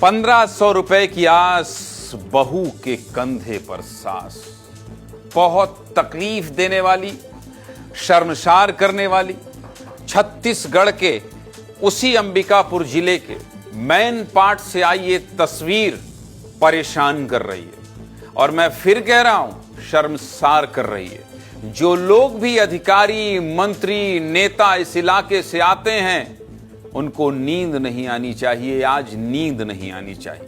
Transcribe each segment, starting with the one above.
1500 रुपए की आस, बहू के कंधे पर सास। बहुत तकलीफ देने वाली, शर्मसार करने वाली छत्तीसगढ़ के उसी अंबिकापुर जिले के मैन पार्ट से आई ये तस्वीर परेशान कर रही है। और मैं फिर कह रहा हूं, शर्मसार कर रही है। जो लोग भी अधिकारी, मंत्री, नेता इस इलाके से आते हैं, उनको नींद नहीं आनी चाहिए। आज नींद नहीं आनी चाहिए।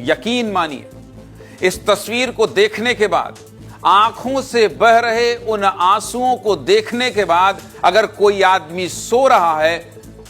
यकीन मानिए, इस तस्वीर को देखने के बाद, आंखों से बह रहे उन आंसुओं को देखने के बाद, अगर कोई आदमी सो रहा है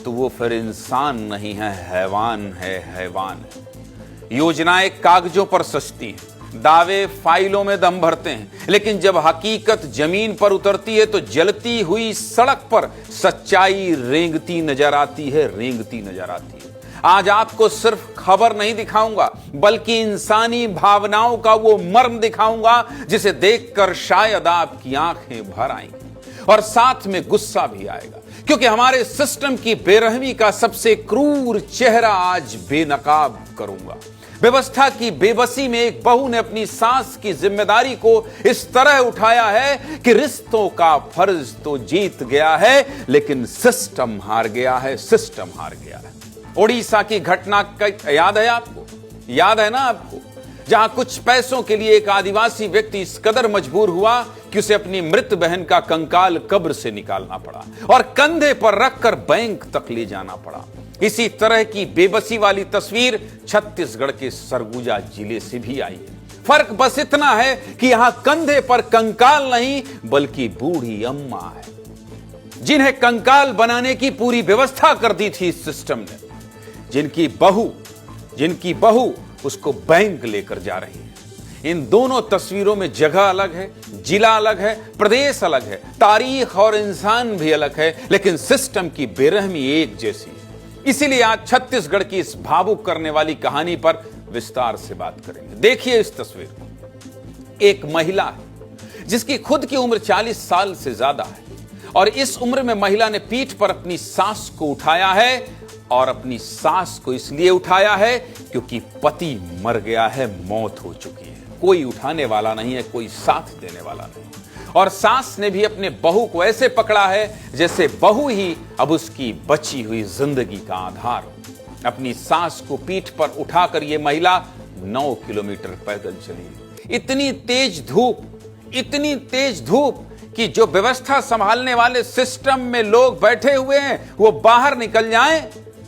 तो वो फिर इंसान नहीं है, हैवान है, हैवान है। योजनाएं कागजों पर सजती हैं, दावे फाइलों में दम भरते हैं, लेकिन जब हकीकत जमीन पर उतरती है तो जलती हुई सड़क पर सच्चाई रेंगती नजर आती है, रेंगती नजर आती है। आज आपको सिर्फ खबर नहीं दिखाऊंगा, बल्कि इंसानी भावनाओं का वो मर्म दिखाऊंगा जिसे देखकर शायद आपकी आंखें भर आएंगी और साथ में गुस्सा भी आएगा। क्योंकि हमारे सिस्टम की बेरहमी का सबसे क्रूर चेहरा आज बेनकाब करूंगा। व्यवस्था की बेबसी में एक बहू ने अपनी सास की जिम्मेदारी को इस तरह उठाया है कि रिश्तों का फर्ज तो जीत गया है, लेकिन सिस्टम हार गया है, सिस्टम हार गया है। ओडिशा की घटना का याद है आपको? याद है ना आपको? जहां कुछ पैसों के लिए एक आदिवासी व्यक्ति इस कदर मजबूर हुआ कि उसे अपनी मृत बहन का कंकाल कब्र से निकालना पड़ा और कंधे पर रखकर बैंक तक ले जाना पड़ा। इसी तरह की बेबसी वाली तस्वीर छत्तीसगढ़ के सरगुजा जिले से भी आई है। फर्क बस इतना है कि यहां कंधे पर कंकाल नहीं, बल्कि बूढ़ी अम्मा है, जिन्हें कंकाल बनाने की पूरी व्यवस्था कर दी थी इस सिस्टम ने। जिनकी बहू उसको बैंक लेकर जा रही है। इन दोनों तस्वीरों में जगह अलग है, जिला अलग है, प्रदेश अलग है, तारीख और इंसान भी अलग है, लेकिन सिस्टम की बेरहमी एक जैसी है। इसीलिए आज छत्तीसगढ़ की इस भावुक करने वाली कहानी पर विस्तार से बात करेंगे। देखिए इस तस्वीर को। एक महिला है जिसकी खुद की उम्र 40 साल से ज्यादा है और इस उम्र में महिला ने पीठ पर अपनी सास को उठाया है। और अपनी सास को इसलिए उठाया है क्योंकि पति मर गया है, मौत हो चुकी है। कोई उठाने वाला नहीं है, कोई साथ देने वाला नहीं। और सास ने भी अपने बहू को ऐसे पकड़ा है जैसे बहू ही अब उसकी बची हुई जिंदगी का आधार हो। अपनी सास को पीठ पर उठाकर यह महिला 9 किलोमीटर पैदल चली। इतनी तेज धूप कि जो व्यवस्था संभालने वाले सिस्टम में लोग बैठे हुए हैं वो बाहर निकल जाएं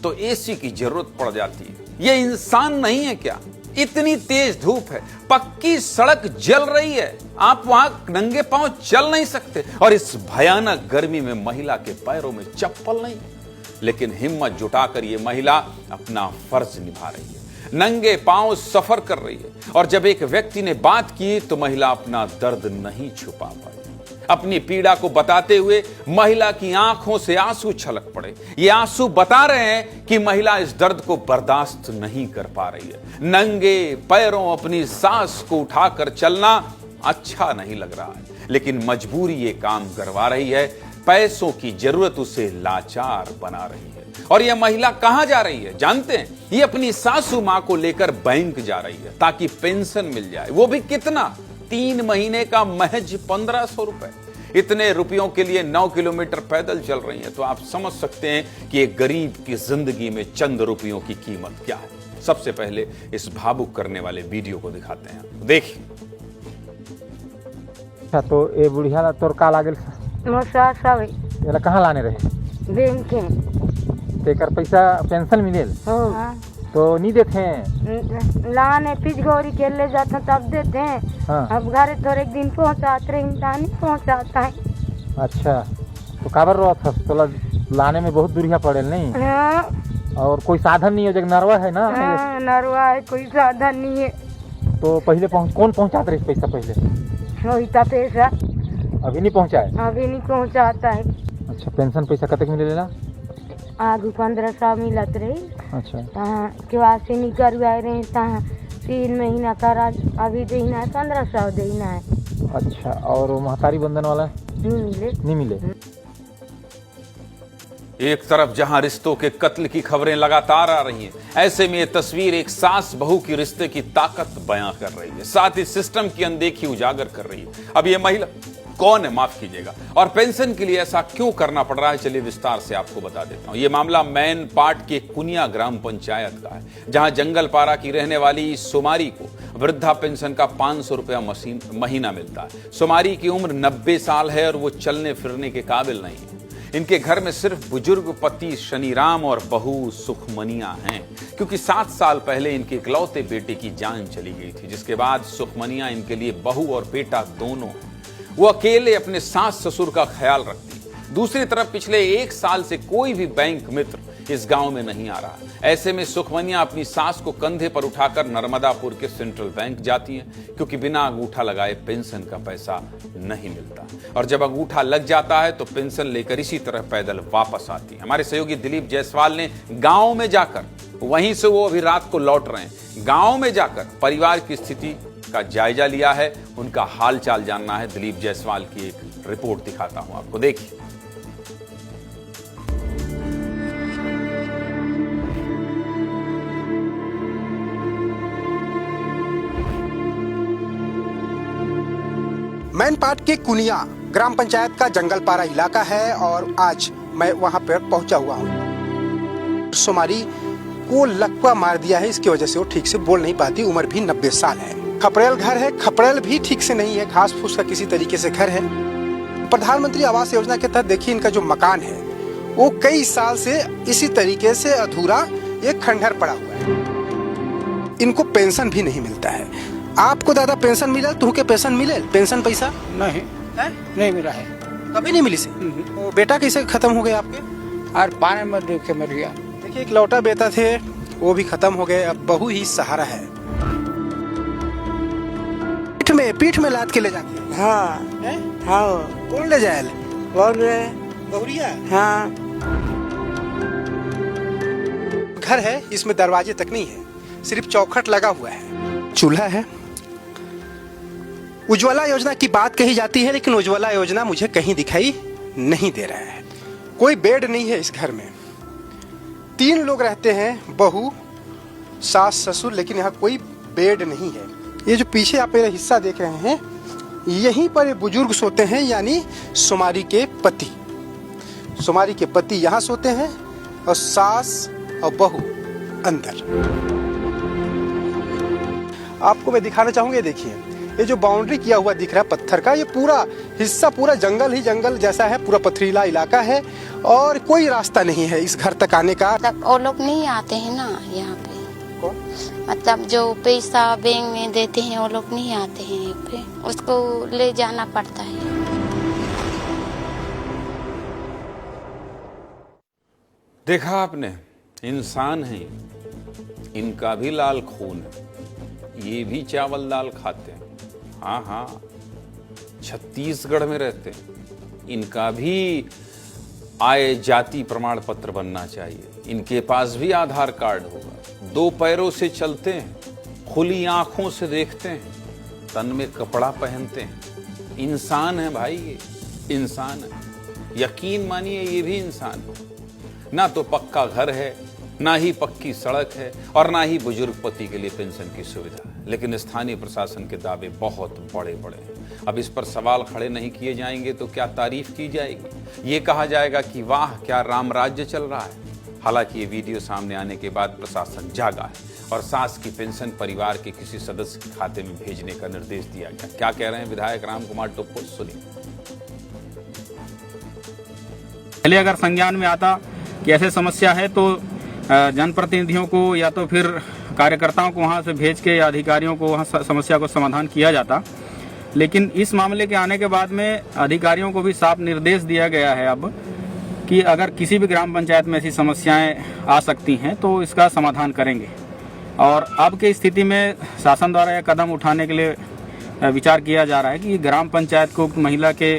तो एसी की जरूरत पड़ जाती है। ये इंसान नहीं है क्या? इतनी तेज धूप है, पक्की सड़क जल रही है, आप वहां नंगे पांव चल नहीं सकते। और इस भयानक गर्मी में महिला के पैरों में चप्पल नहीं, लेकिन हिम्मत जुटाकर ये महिला अपना फर्ज निभा रही है, नंगे पांव सफर कर रही है। और जब एक व्यक्ति ने बात की तो महिला अपना दर्द नहीं छुपा पाई। अपनी पीड़ा को बताते हुए महिला की आंखों से आंसू छलक पड़े। ये आंसू बता रहे हैं कि महिला इस दर्द को बर्दाश्त नहीं कर पा रही है। नंगे पैरों अपनी सास को उठाकर चलना अच्छा नहीं लग रहा है, लेकिन मजबूरी ये काम करवा रही है। पैसों की जरूरत उसे लाचार बना रही है। और यह महिला कहां जा रही है जानते हैं? ये अपनी सासू मां को लेकर बैंक जा रही है ताकि पेंशन मिल जाए। वो भी कितना? 3 महीने का महज 1500 रुपए। इतने रुपयों के लिए 9 किलोमीटर पैदल चल रही हैं, तो आप समझ सकते हैं कि एक गरीब की जिंदगी में चंद रुपयों की कीमत क्या है। सबसे पहले इस भावुक करने वाले वीडियो को दिखाते हैं, देखिए। अच्छा, तो ये बुढ़िया ला तोर का लागल? ये कहाँ लाने रहे? बैंक में। तेकर पैसा पेंशन मिलेल? हाँ। तो नहीं देते हैं? लाने पिचगोरी खेलने जाते तब देते हैं। हाँ। अब घर थोड़े दिन पहुँचाते रहे, नहीं पहुँचाता है। अच्छा, तो काबर रो था तो लाने में बहुत दूरिया पड़ेल नहीं? हाँ। और कोई साधन नहीं है, जग नरवा है ना? हाँ, नरवा है, कोई साधन नहीं है। तो पहले कौन पहुँचाते रहे पैसा पहले? वही था पैसा। अभी नहीं पहुँचाए? अभी नहीं पहुँचाता है। अच्छा, पेंशन पैसा कतक मिलेला? आगे 1500 मिलत रही। अच्छा। केवासी नहीं करवाए रहे, 3 महीना करा, अभी देना है 1500 देना है। अच्छा, और महतारी बंधन वाला नहीं मिले? नहीं मिले। एक तरफ जहां रिश्तों के कत्ल की खबरें लगातार आ रही हैं, ऐसे में ये तस्वीर एक सास बहू की रिश्ते की ताकत बयां कर रही है, साथ ही सिस्टम की अनदेखी उजागर कर रही है। अब ये महिला कौन है, माफ कीजिएगा, और पेंशन के लिए ऐसा क्यों करना पड़ रहा है, चलिए विस्तार से आपको बता देता हूं। यह मामला मैन पाट के कुनिया ग्राम पंचायत का है, जहां जंगलपारा की रहने वाली सोमारी को वृद्धा पेंशन का 500 रुपया महीना मिलता है। सोमारी की उम्र 90 साल है और वो चलने फिरने के काबिल नहीं है। इनके घर में सिर्फ बुजुर्ग पति शनिराम और बहू सुखमनिया हैं, क्योंकि 7 साल पहले इनके इकलौते बेटे की जान चली गई थी, जिसके बाद सुखमनिया इनके लिए बहू और बेटा दोनों हैं। वो अकेले अपने सास ससुर का ख्याल रखती है। दूसरी तरफ पिछले 1 साल से कोई भी बैंक मित्र इस गांव में नहीं आ रहा। ऐसे में सुखमनिया अपनी सास को कंधे पर उठाकर नर्मदापुर के सेंट्रल बैंक जाती हैं, क्योंकि बिना अंगूठा लगाए पेंशन का पैसा नहीं मिलता, और जब अंगूठा लग जाता है तो पेंशन लेकर इसी तरह पैदल वापस आती है। हमारे सहयोगी दिलीप जायसवाल ने गांव में जाकर, वहीं से वो अभी रात को लौट रहे हैं, गांव में जाकर परिवार की स्थिति का जायजा लिया है, उनका हाल चाल जानना है। दिलीप जायसवाल की एक रिपोर्ट दिखाता हूं आपको, देखिए। मैनपाट के कुनिया ग्राम पंचायत का जंगलपारा इलाका है और आज मैं वहां पर पहुंचा हुआ हूं। सोमारी को लकवा मार दिया है, इसकी वजह से वो ठीक से बोल नहीं पाती, उम्र भी 90 साल है। खपड़ेल घर है, खपड़ेल भी ठीक से नहीं है, घास फूस का किसी तरीके से घर है। प्रधानमंत्री आवास योजना के तहत देखिए इनका जो मकान है वो कई साल से इसी तरीके से अधूरा एक खंडहर पड़ा हुआ है। इनको पेंशन भी नहीं मिलता है। आपको दादा पेंशन मिला? तुमके पेंशन मिले? पेंशन पैसा नहीं है? नहीं मिला है, कभी नहीं मिली से। तो बेटा कैसे खत्म हो गए आपके? और पानी में डूब के मर गया। देखिए एक लौटा बेटा थे, वो भी खत्म हो गए, अब बहू ही सहारा है। पीठ में लाद के ले जाते। हाँ हाँ। कौन ले जाए? बोल रहे बहुरिया। हाँ। घर है, इसमें दरवाजे तक नहीं है, सिर्फ चौखट लगा हुआ है, चूल्हा है। उज्ज्वला योजना की बात कही जाती है, लेकिन उज्ज्वला योजना मुझे कहीं दिखाई नहीं दे रहा है। कोई बेड नहीं है इस घर में। 3 लोग रहते हैं, बहू सास ससुर, लेकिन यहाँ कोई बेड नहीं है। ये जो पीछे आप मेरा हिस्सा देख रहे हैं, यहीं पर ये बुजुर्ग सोते हैं, यानी सोमारी के पति। सोमारी के पति यहाँ सोते हैं और सास और बहू अंदर। आपको मैं दिखाना चाहूंगा, देखिए ये जो बाउंड्री किया हुआ दिख रहा है पत्थर का, ये पूरा हिस्सा पूरा जंगल ही जंगल जैसा है, पूरा पथरीला इलाका है और कोई रास्ता नहीं है इस घर तक आने का। वो लोग नहीं आते हैं ना यहाँ पे। कौन? मतलब जो पैसा बैंक में देते हैं वो लोग नहीं आते हैं यहाँ पे, उसको ले जाना पड़ता है। देखा आपने, इंसान है, इनका भी लाल खून है, ये भी चावल दाल खाते हैं। हाँ हाँ, छत्तीसगढ़ में रहते हैं, इनका भी आय जाति प्रमाण पत्र बनना चाहिए। इनके पास भी आधार कार्ड होगा। 2 पैरों से चलते हैं, खुली आंखों से देखते हैं, तन में कपड़ा पहनते हैं। इंसान है भाई, ये इंसान है। यकीन मानिए ये भी इंसान है। ना तो पक्का घर है, ना ही पक्की सड़क है, और ना ही बुजुर्ग पति के लिए पेंशन की सुविधा है। लेकिन स्थानीय प्रशासन के दावे बहुत बड़े बड़े हैं। अब इस पर सवाल खड़े नहीं किए जाएंगे तो क्या तारीफ की जाएगी? ये कहा जाएगा कि वाह क्या राम राज्य चल रहा है। हालांकि ये वीडियो सामने आने के बाद प्रशासन जागा है और सास की पेंशन परिवार के किसी सदस्य के खाते में भेजने का निर्देश दिया गया। क्या कह रहे हैं विधायक राम कुमार टोप्पो, सुनिए। पहले अगर संज्ञान में आता कि ऐसे समस्या है तो जनप्रतिनिधियों को या तो फिर कार्यकर्ताओं को वहां से भेज के या अधिकारियों को वहां समस्या को समाधान किया जाता। लेकिन इस मामले के आने के बाद में अधिकारियों को भी साफ निर्देश दिया गया है अब कि अगर किसी भी ग्राम पंचायत में ऐसी समस्याएं आ सकती हैं तो इसका समाधान करेंगे। और अब की स्थिति में शासन द्वारा यह कदम उठाने के लिए विचार किया जा रहा है कि ग्राम पंचायत को महिला के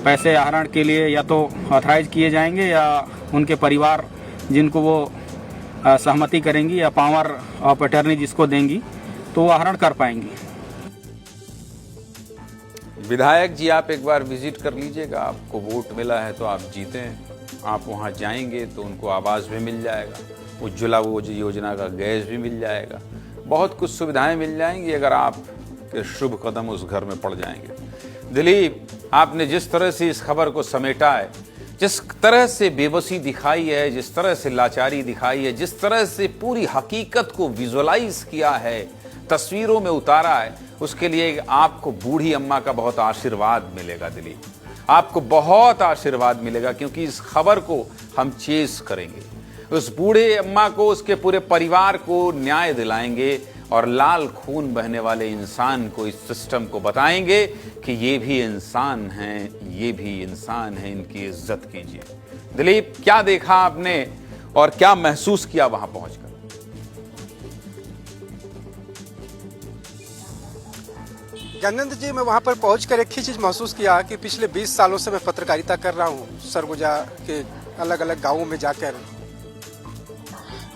पैसे आहरण के लिए या तो ऑथराइज किए जाएंगे या उनके परिवार जिनको वो सहमति करेंगी या पावर ऑफ अटर्नी जिसको देंगी तो वो आहरण कर पाएंगी। विधायक जी आप एक बार विजिट कर लीजिएगा, आपको वोट मिला है तो आप जीते हैं। आप वहाँ जाएंगे तो उनको आवास भी मिल जाएगा, उज्ज्वला योजना का गैस भी मिल जाएगा, बहुत कुछ सुविधाएं मिल जाएंगी अगर आप के शुभ कदम उस घर में पड़ जाएंगे। दिलीप, आपने जिस तरह से इस खबर को समेटा है, जिस तरह से बेबसी दिखाई है, जिस तरह से लाचारी दिखाई है, जिस तरह से पूरी हकीकत को विजुअलाइज किया है, तस्वीरों में उतारा है, उसके लिए आपको बूढ़ी अम्मा का बहुत आशीर्वाद मिलेगा। दिलीप, आपको बहुत आशीर्वाद मिलेगा, क्योंकि इस खबर को हम चेस करेंगे, उस बूढ़े अम्मा को, उसके पूरे परिवार को न्याय दिलाएंगे और लाल खून बहने वाले इंसान को, इस सिस्टम को बताएंगे कि ये भी इंसान हैं, ये भी इंसान हैं, इनकी इज्जत कीजिए। दिलीप, क्या देखा आपने और क्या महसूस किया वहां पहुंचकर? ज्ञानेंद्र जी, मैं वहां पर पहुंचकर एक ही चीज महसूस किया कि पिछले 20 सालों से मैं पत्रकारिता कर रहा हूं, सरगुजा के अलग अलग गांवों में जाकर।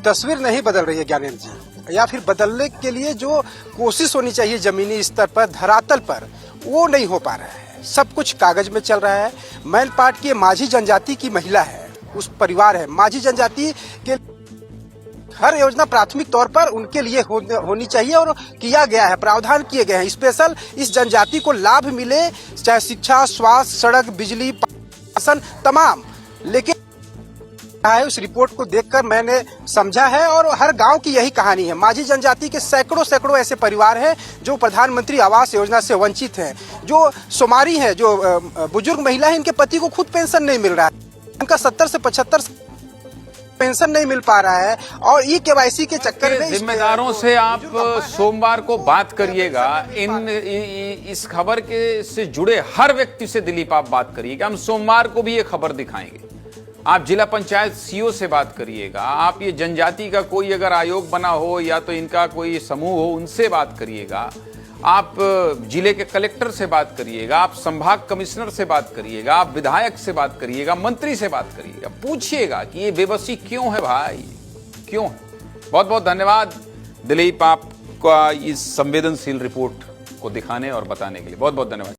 तस्वीर नहीं बदल रही है ज्ञानेंद्र जी, या फिर बदलने के लिए जो कोशिश होनी चाहिए जमीनी स्तर पर, धरातल पर, वो नहीं हो पा रहा है। सब कुछ कागज में चल रहा है। मैन पाट की माझी जनजाति की महिला है, उस परिवार है, माझी जनजाति के हर योजना प्राथमिक तौर पर उनके लिए होनी चाहिए और किया गया है, प्रावधान किए गए हैं। स्पेशल इस जनजाति को लाभ मिले, चाहे शिक्षा, स्वास्थ्य, सड़क, बिजली, शासन, तमाम। लेकिन उस रिपोर्ट को देखकर मैंने समझा है, और हर गांव की यही कहानी है। माझी जनजाति के सैकड़ों ऐसे परिवार हैं जो प्रधानमंत्री आवास योजना से वंचित हैं, जो सोमारी है, जो बुजुर्ग महिला है, इनके पति को खुद पेंशन नहीं मिल रहा है, उनका 70 से 75 पेंशन नहीं मिल पा रहा है, और ई-केवाईसी के चक्कर में जिम्मेदारों से आप सोमवार को बात करिएगा। इस खबर के से जुड़े हर व्यक्ति से दिलीप आप बात करिएगा। हम सोमवार को भी ये खबर दिखाएंगे। आप जिला पंचायत सीओ से बात करिएगा, आप ये जनजाति का कोई अगर आयोग बना हो या तो इनका कोई समूह हो, उनसे बात करिएगा। आप जिले के कलेक्टर से बात करिएगा, आप संभाग कमिश्नर से बात करिएगा, आप विधायक से बात करिएगा, मंत्री से बात करिएगा, पूछिएगा कि ये बेबसी क्यों है भाई, क्यों है। बहुत बहुत धन्यवाद दिलीप, आपका इस संवेदनशील रिपोर्ट को दिखाने और बताने के लिए बहुत बहुत धन्यवाद।